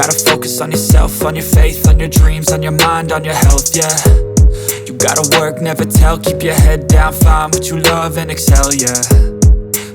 gotta focus on yourself, on your faith, on your dreams, on your mind, on your health, yeah. You gotta work, never tell, keep your head down, find what you love and excel, yeah.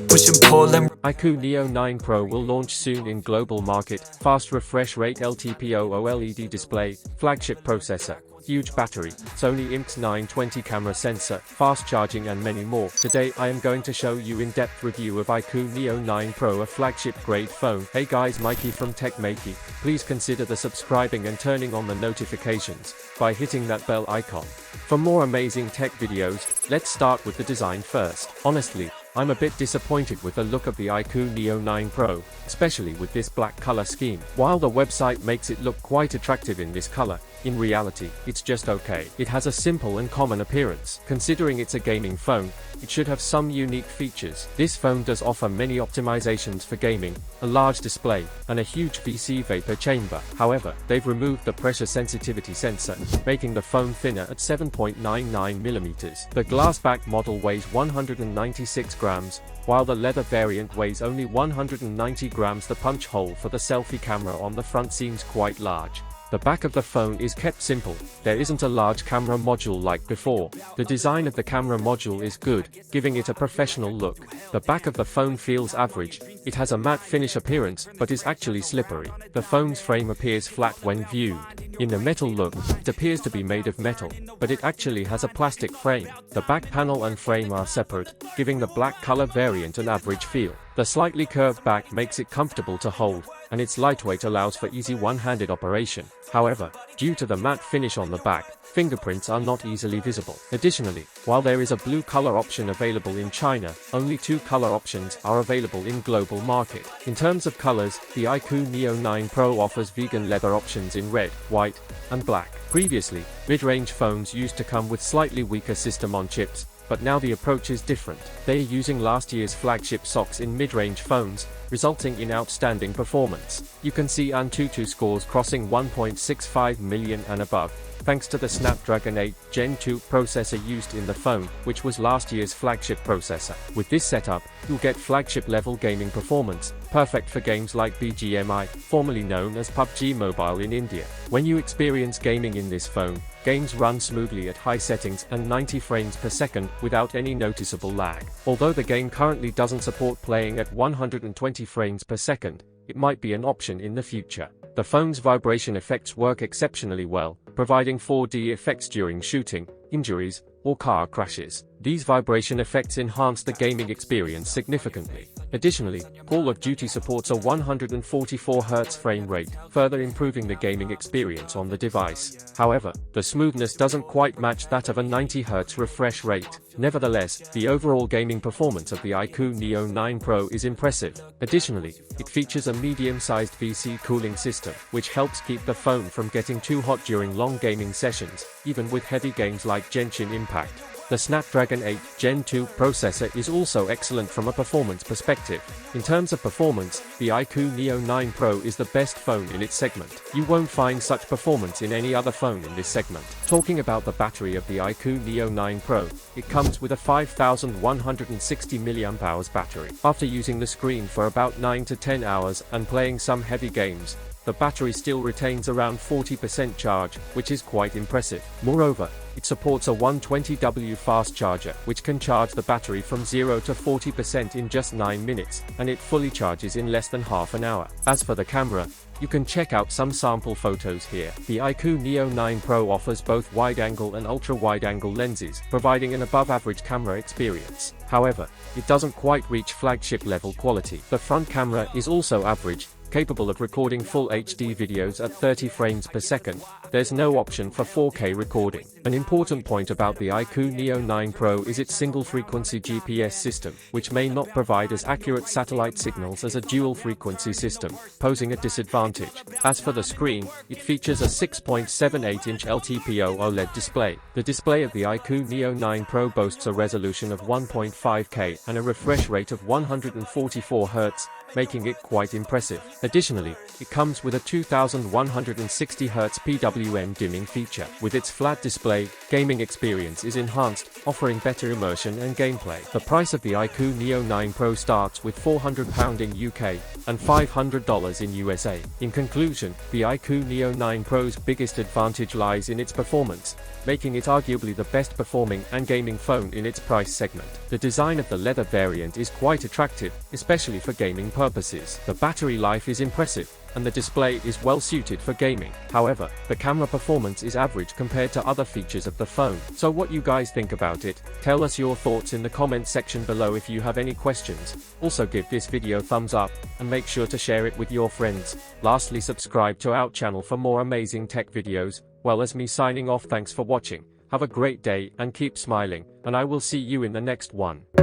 Push and pull and iQOO Neo 9 Pro will launch soon in global market. Fast refresh rate, LTPO OLED display, flagship processor, huge battery, Sony IMX920 camera sensor, fast charging and many more. Today I am going to show you in-depth review of iQOO Neo 9 Pro, a flagship grade phone. Hey guys, Mikey from TechMakey. Please consider the subscribing and turning on the notifications by hitting that bell icon. For more amazing tech videos, let's start with the design first. Honestly, I'm a bit disappointed with the look of the iQOO Neo 9 Pro, especially with this black color scheme. While the website makes it look quite attractive in this color, in reality, it's just okay. It has a simple and common appearance. Considering it's a gaming phone, it should have some unique features. This phone does offer many optimizations for gaming, a large display, and a huge VC vapor chamber. However, they've removed the pressure sensitivity sensor, making the phone thinner at 7.99mm. The glass back model weighs 196 grams, while the leather variant weighs only 190 grams. The punch hole for the selfie camera on the front seems quite large. The back of the phone is kept simple. There isn't a large camera module like before. The design of the camera module is good, giving it a professional look. The back of the phone feels average. It has a matte finish appearance, but is actually slippery. The phone's frame appears flat when viewed. In the metal look, it appears to be made of metal, but it actually has a plastic frame. The back panel and frame are separate, giving the black color variant an average feel. The slightly curved back makes it comfortable to hold, and its lightweight allows for easy one-handed operation. However, due to the matte finish on the back, fingerprints are not easily visible. Additionally, while there is a blue color option available in China, only 2 color options are available in global market. In terms of colors, the iQOO Neo 9 Pro offers vegan leather options in red, white, and black. Previously, mid-range phones used to come with slightly weaker system on chips, but now the approach is different. They are using last year's flagship SoCs in mid-range phones, resulting in outstanding performance. You can see Antutu scores crossing 1.65 million and above, thanks to the Snapdragon 8 Gen 2 processor used in the phone, which was last year's flagship processor. With this setup, you'll get flagship-level gaming performance, perfect for games like BGMI, formerly known as PUBG Mobile in India. When you experience gaming in this phone, games run smoothly at high settings and 90 frames per second without any noticeable lag. Although the game currently doesn't support playing at 120 frames per second, it might be an option in the future. The phone's vibration effects work exceptionally well, providing 4D effects during shooting, injuries, or car crashes. These vibration effects enhance the gaming experience significantly. Additionally, Call of Duty supports a 144Hz frame rate, further improving the gaming experience on the device. However, the smoothness doesn't quite match that of a 90Hz refresh rate. Nevertheless, the overall gaming performance of the iQOO Neo 9 Pro is impressive. Additionally, it features a medium-sized VC cooling system, which helps keep the phone from getting too hot during long gaming sessions, even with heavy games like Genshin Impact. The Snapdragon 8 Gen 2 processor is also excellent from a performance perspective. In terms of performance, the iQOO Neo 9 Pro is the best phone in its segment. You won't find such performance in any other phone in this segment. Talking about the battery of the iQOO Neo 9 Pro, it comes with a 5160 mAh battery. After using the screen for about 9 to 10 hours and playing some heavy games, the battery still retains around 40% charge, which is quite impressive. Moreover, it supports a 120W fast charger, which can charge the battery from 0 to 40% in just 9 minutes, and it fully charges in less than half an hour. As for the camera, you can check out some sample photos here. The iQOO Neo 9 Pro offers both wide-angle and ultra-wide-angle lenses, providing an above-average camera experience. However, it doesn't quite reach flagship-level quality. The front camera is also average, capable of recording full HD videos at 30 frames per second. There's no option for 4K recording. An important point about the iQOO Neo 9 Pro is its single-frequency GPS system, which may not provide as accurate satellite signals as a dual-frequency system, posing a disadvantage. As for the screen, it features a 6.78-inch LTPO OLED display. The display of the iQOO Neo 9 Pro boasts a resolution of 1.5K and a refresh rate of 144Hz, making it quite impressive. Additionally, it comes with a 2160Hz PWM dimming feature. With its flat display, gaming experience is enhanced, offering better immersion and gameplay. The price of the iQOO Neo 9 Pro starts with £400 in UK and $500 in USA. In conclusion, the iQOO Neo 9 Pro's biggest advantage lies in its performance, making it arguably the best performing and gaming phone in its price segment. The design of the leather variant is quite attractive, especially for gaming purposes. The battery life is impressive, and the display is well suited for gaming. However, the camera performance is average compared to other features of the phone. So what you guys think about it? Tell us your thoughts in the comment section below. If you have any questions, also give this video thumbs up, and make sure to share it with your friends. Lastly, subscribe to our channel for more amazing tech videos. Well, as me signing off, thanks for watching. Have a great day and keep smiling, and I will see you in the next one. You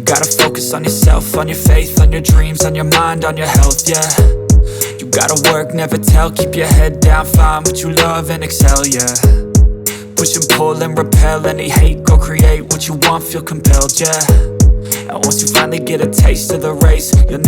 gotta focus on yourself, on your faith, on your dreams, on your mind, on your health, yeah. You gotta work, never tell, keep your head down, find what you love and excel, yeah. Push and pull and repel any hate, go create what you want, feel compelled, yeah. And once you finally get a taste of the race, you'll never